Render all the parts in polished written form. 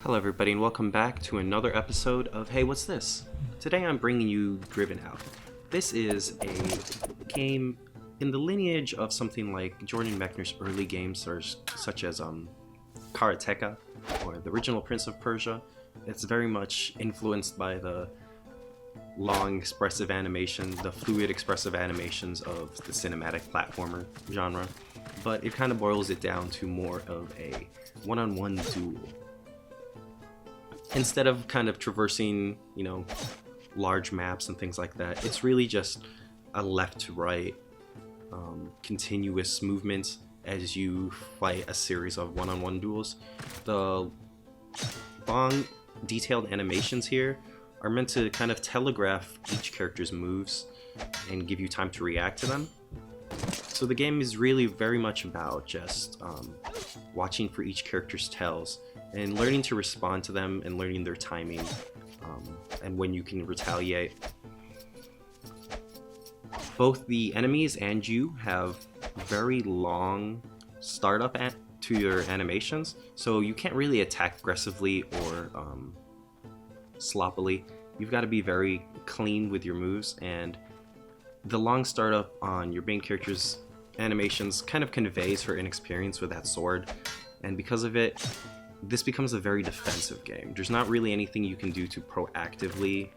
Hello everybody and welcome back to another episode of Hey What's This? Today I'm bringing you Driven Out. This is a game in the lineage of something like Jordan Mechner's early games such as Karateka or the original Prince of Persia. It's very much influenced by the long expressive animation, the fluid expressive animations of the cinematic platformer genre, but it kind of boils it down to more of a one-on-one duel. Instead of kind of traversing, large maps and things like that, it's really just a left to right continuous movement as you fight a series of one-on-one duels. The long, detailed animations here are meant to kind of telegraph each character's moves and give you time to react to them. So the game is really very much about just watching for each character's tells and learning to respond to them and learning their timing and when you can retaliate. Both the enemies and you have very long startup to your animations, so you can't really attack aggressively or sloppily. You've got to be very clean with your moves, and the long startup on your main character's animations kind of conveys her inexperience with that sword, and because of it, this becomes a very defensive game. There's not really anything you can do to proactively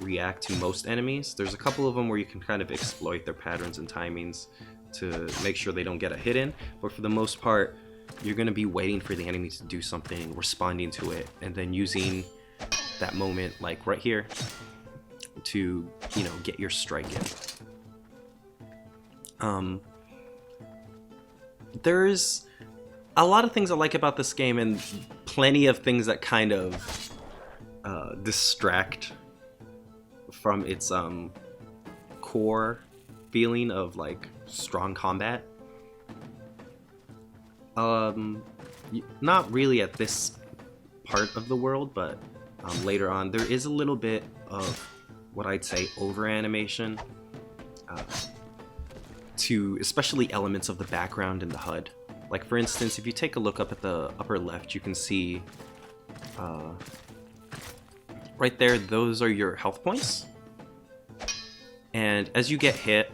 react to most enemies. There's a couple of them where you can kind of exploit their patterns and timings to make sure they don't get a hit in, but for the most part, you're going to be waiting for the enemy to do something, responding to it, and then using that moment, like right here, to, get your strike in. There's a lot of things I like about this game, and plenty of things that kind of distract from its core feeling of like strong combat. Not really at this part of the world, but later on there is a little bit of what I'd say over animation to especially elements of the background and the HUD. Like for instance, if you take a look up at the upper left, you can see right there, those are your health points. And as you get hit,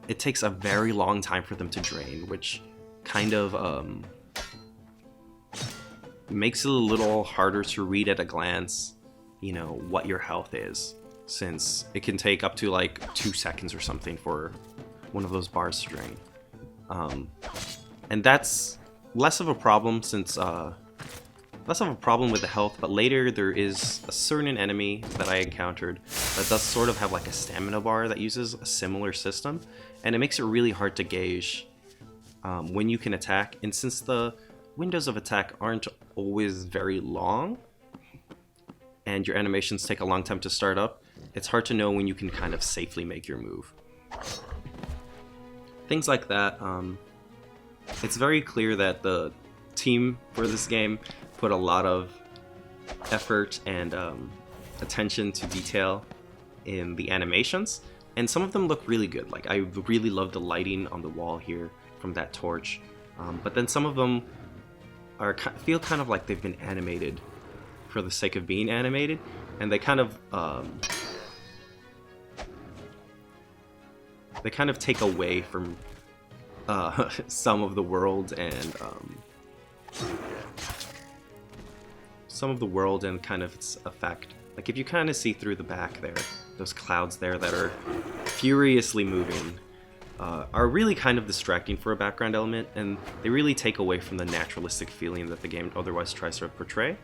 it takes a very long time for them to drain, which kind of makes it a little harder to read at a glance, what your health is, since it can take up to like 2 seconds or something for one of those bars to drain. And that's less of a problem less of a problem with the health, but later there is a certain enemy that I encountered that does sort of have like a stamina bar that uses a similar system, and it makes it really hard to gauge when you can attack. And since the windows of attack aren't always very long, and your animations take a long time to start up, it's hard to know when you can kind of safely make your move. Things like that. It's very clear that the team for this game put a lot of effort and attention to detail in the animations, and some of them look really good. Like, I really love the lighting on the wall here from that torch, but then some of them feel kind of like they've been animated for the sake of being animated, and they kind of take away from some of the world and kind of its effect. Like if you kind of see through the back there, those clouds there that are furiously moving are really kind of distracting for a background element, and they really take away from the naturalistic feeling that the game otherwise tries to portray.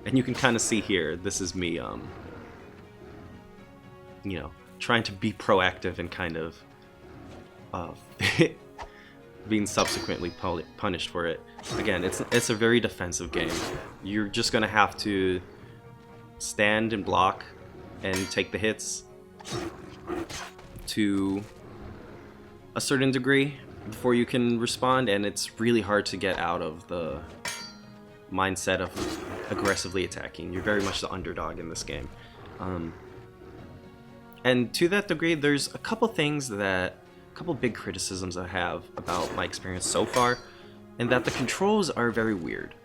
And you can kind of see here, this is me, trying to be proactive and kind of being subsequently punished for it. Again, it's a very defensive game. You're just gonna have to stand and block and take the hits to a certain degree before you can respond, and it's really hard to get out of the mindset of aggressively attacking. You're very much the underdog in this game. And to that degree, there's a couple big criticisms I have about my experience so far. and that the controls are very weird.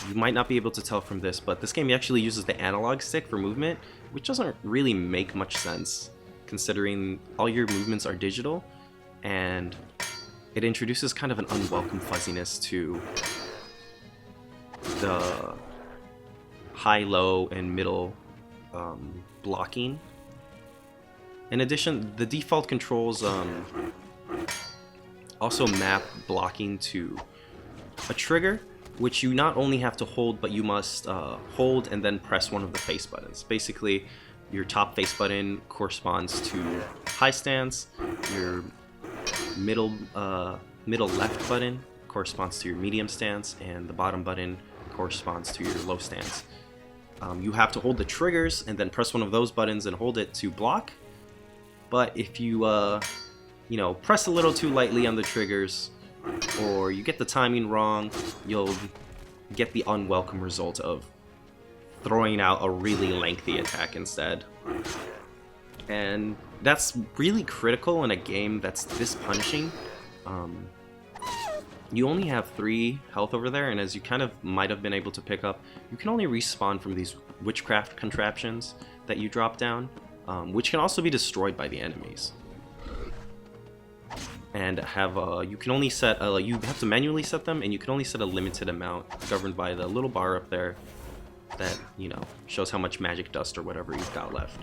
You might not be able to tell from this, but this game actually uses the analog stick for movement, which doesn't really make much sense considering all your movements are digital, and it introduces kind of an unwelcome fuzziness to the high, low, and middle blocking. In addition, the default controls also map blocking to a trigger, which you not only have to hold, but you must hold and then press one of the face buttons. Basically, your top face button corresponds to high stance, your middle left button corresponds to your medium stance, and the bottom button corresponds to your low stance. You have to hold the triggers and then press one of those buttons and hold it to block. But if you, press a little too lightly on the triggers, or you get the timing wrong, you'll get the unwelcome result of throwing out a really lengthy attack instead. And that's really critical in a game that's this punishing. You only have 3 health over there, and as you kind of might have been able to pick up, you can only respawn from these witchcraft contraptions that you drop down, which can also be destroyed by the enemies. And have you can only set you have to manually set them, and you can only set a limited amount governed by the little bar up there that shows how much magic dust or whatever you've got left.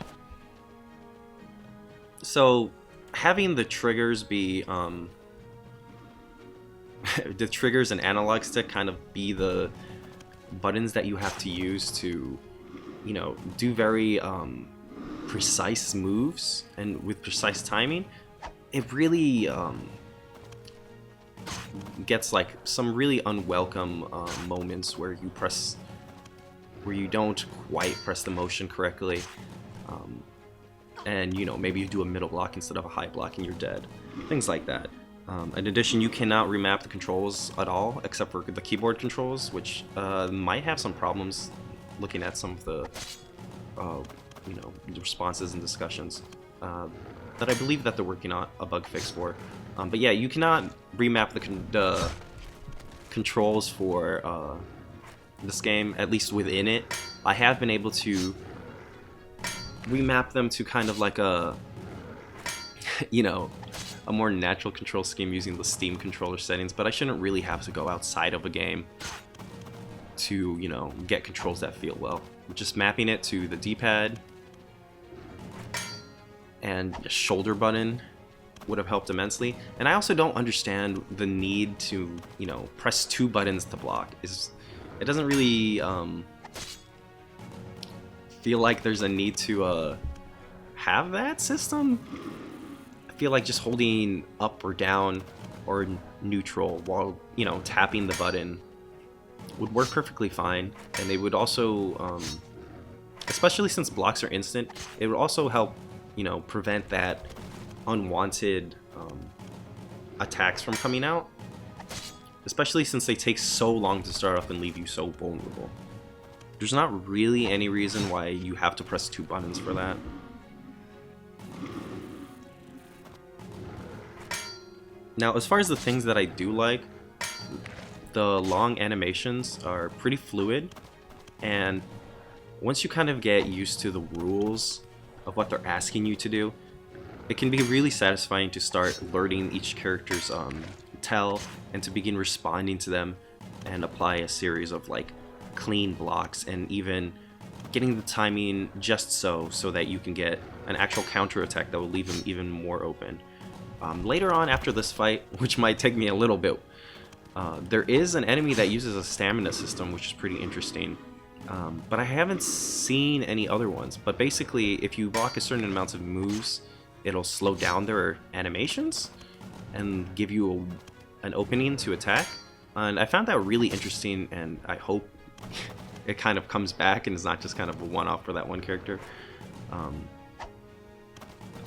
So having the triggers be the triggers and analog stick kind of be the buttons that you have to use to do very precise moves and with precise timing, it really gets like some really unwelcome moments where you don't quite press the motion correctly, and maybe you do a middle block instead of a high block and you're dead. Things like that. In addition, you cannot remap the controls at all except for the keyboard controls, which might have some problems looking at some of the responses and discussions that I believe that they're working on a bug fix for. But yeah, you cannot remap the controls for this game, at least within it. I have been able to remap them to kind of like a a more natural control scheme using the Steam controller settings, but I shouldn't really have to go outside of a game to get controls that feel well. Just mapping it to the D-pad and a shoulder button would have helped immensely. And I also don't understand the need to press 2 buttons to block. It doesn't really feel like there's a need to have that system. I feel like just holding up or down or neutral while tapping the button would work perfectly fine, and they would also especially since blocks are instant, it would also help prevent that unwanted attacks from coming out, especially since they take so long to start off and leave you so vulnerable. There's not really any reason why you have to press 2 buttons for that. Now, as far as the things that I do like, the long animations are pretty fluid, and once you kind of get used to the rules of what they're asking you to do, it can be really satisfying to start learning each character's tell and to begin responding to them and apply a series of like clean blocks and even getting the timing just so that you can get an actual counter attack that will leave them even more open. Later on after this fight, which might take me a little bit, there is an enemy that uses a stamina system, which is pretty interesting. But I haven't seen any other ones. But basically, if you block a certain amount of moves, it'll slow down their animations and give you an opening to attack. And I found that really interesting, and I hope it kind of comes back and is not just kind of a one-off for that one character.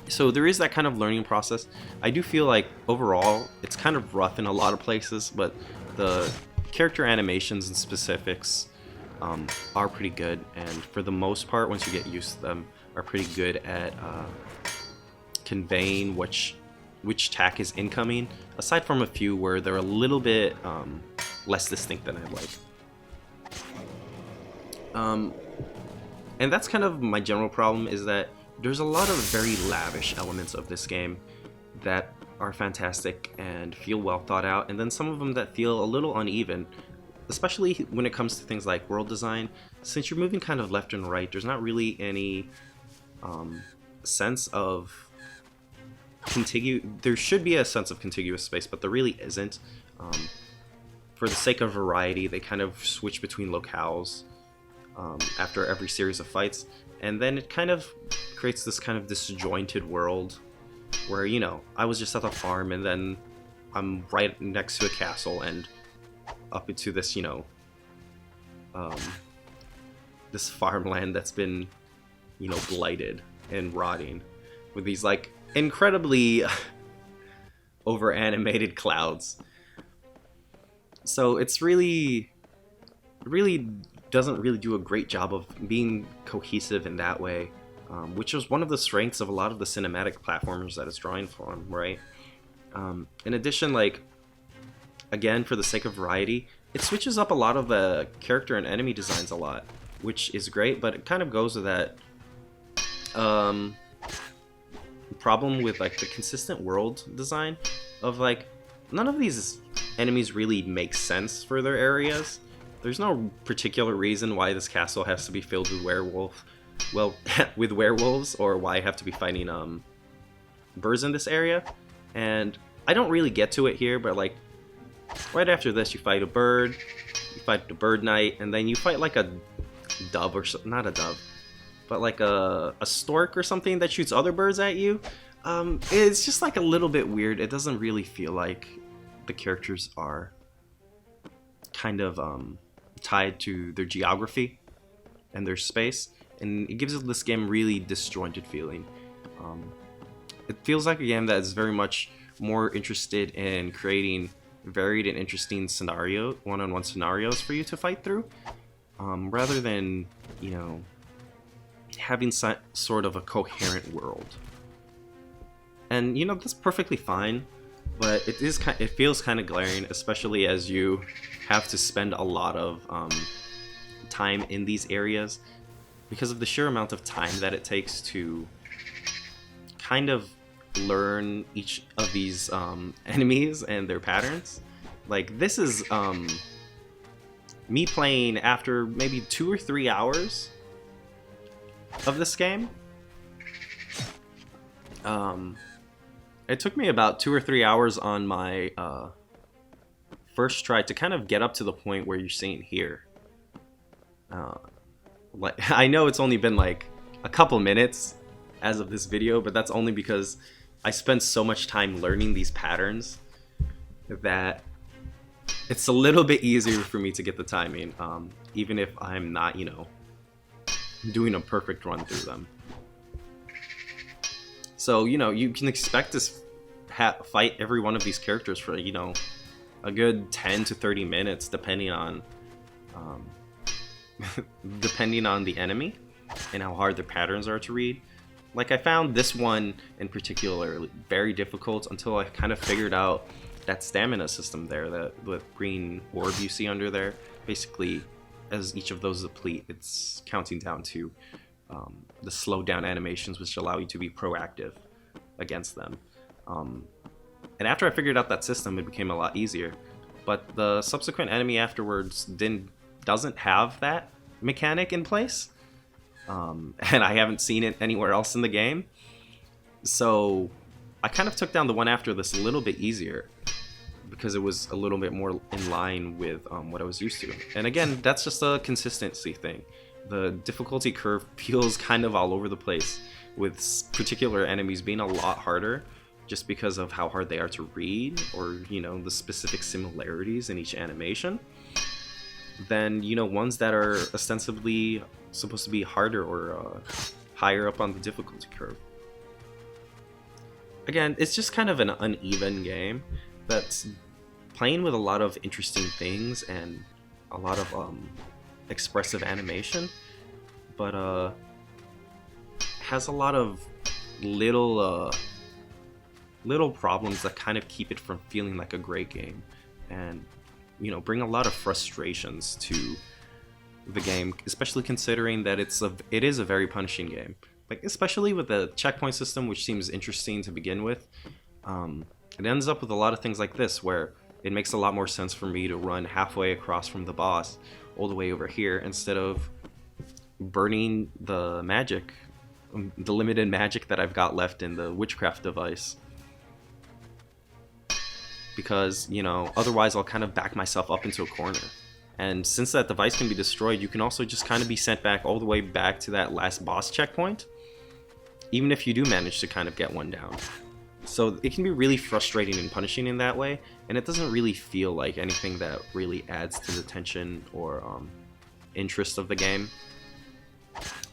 So there is that kind of learning process. I do feel like overall it's kind of rough in a lot of places, but the character animations and specifics are pretty good, and for the most part, once you get used to them, are pretty good at conveying which which attack is incoming, aside from a few where they're a little bit less distinct than I'd like. And that's kind of my general problem, is that there's a lot of very lavish elements of this game that are fantastic and feel well thought out, and then some of them that feel a little uneven, especially when it comes to things like world design. Since you're moving kind of left and right, there's not really any sense of there should be a sense of contiguous space, but there really isn't. For the sake of variety, they kind of switch between locales after every series of fights, and then it kind of creates this kind of disjointed world where, you know, I was just at a farm and then I'm right next to a castle and up into this, you know, this farmland that's been, you know, blighted and rotting with these like incredibly over animated clouds. So it's really doesn't really do a great job of being cohesive in that way, which is one of the strengths of a lot of the cinematic platformers that it's drawing from, right? In addition, like, again, for the sake of variety, it switches up a lot of the character and enemy designs a lot, which is great, but it kind of goes with that problem with like the consistent world design of like none of these enemies really make sense for their areas. There's no particular reason why this castle has to be filled with with werewolves, or why I have to be fighting birds in this area. And I don't really get to it here, but like right after this you fight a bird, you fight the bird knight, and then you fight like a dove, or not a dove, but like a stork or something that shoots other birds at you. It's just like a little bit weird. It doesn't really feel like the characters are kind of tied to their geography and their space, and it gives this game really disjointed feeling. It feels like a game that is very much more interested in creating varied and interesting one-on-one scenarios for you to fight through, rather than, you know, having sort of a coherent world. And, you know, that's perfectly fine, but it feels kind of glaring, especially as you have to spend a lot of time in these areas because of the sheer amount of time that it takes to kind of learn each of these enemies and their patterns. Like, this is me playing after maybe 2 or 3 hours of this game. It took me about 2 or 3 hours on my first try to kind of get up to the point where you're seeing here. Like, I know it's only been like a couple minutes as of this video, but that's only because I spent so much time learning these patterns that it's a little bit easier for me to get the timing, even if I'm not, you know, doing a perfect run through them. So, you know, you can expect to fight every one of these characters for, you know, a good 10 to 30 minutes, depending on depending on the enemy and how hard their patterns are to read. Like, I found this one in particular very difficult until I kind of figured out that stamina system there, that the green orb you see under there. Basically, as each of those deplete, it's counting down to the slow down animations, which allow you to be proactive against them. And after I figured out that system, it became a lot easier. But the subsequent enemy afterwards doesn't have that mechanic in place, and I haven't seen it anywhere else in the game. So I kind of took down the one after this a little bit easier because it was a little bit more in line with what I was used to. And again, that's just a consistency thing. The difficulty curve feels kind of all over the place, with particular enemies being a lot harder just because of how hard they are to read, or, you know, the specific similarities in each animation, than, you know, ones that are ostensibly supposed to be harder or higher up on the difficulty curve. Again, it's just kind of an uneven game that's playing with a lot of interesting things and a lot of expressive animation, but has a lot of little little problems that kind of keep it from feeling like a great game, and bring a lot of frustrations to the game, especially considering that it is a very punishing game. Like, especially with the checkpoint system, which seems interesting to begin with, it ends up with a lot of things like this, where it makes a lot more sense for me to run halfway across from the boss all the way over here instead of burning the magic, the limited magic that I've got left in the witchcraft device. Because, otherwise I'll kind of back myself up into a corner. And since that device can be destroyed, you can also just kind of be sent back all the way back to that last boss checkpoint, even if you do manage to kind of get one down. So it can be really frustrating and punishing in that way, and it doesn't really feel like anything that really adds to the tension or interest of the game,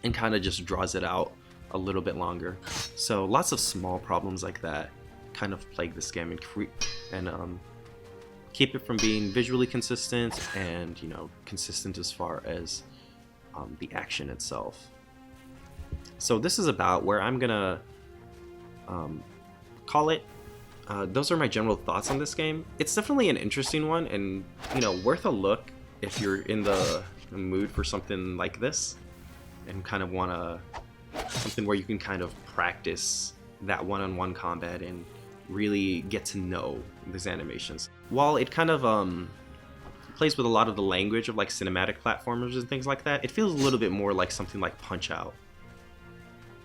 and kind of just draws it out a little bit longer. So lots of small problems like that kind of plague this game and keep it from being visually consistent and consistent as far as the action itself. So this is about where I'm gonna call it. Those are my general thoughts on this game. It's definitely an interesting one, and worth a look if you're in the mood for something like this and kind of want something where you can kind of practice that one-on-one combat and really get to know these animations. While it kind of plays with a lot of the language of like cinematic platformers and things like that, it feels a little bit more like something like Punch-Out,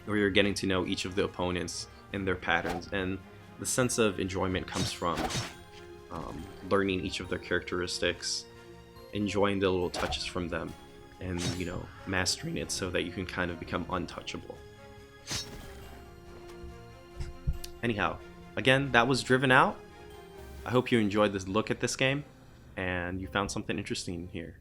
where you're getting to know each of the opponents and their patterns, and the sense of enjoyment comes from learning each of their characteristics, enjoying the little touches from them, and mastering it so that you can kind of become untouchable. Anyhow, again, that was Driven Out. I hope you enjoyed this look at this game and you found something interesting here.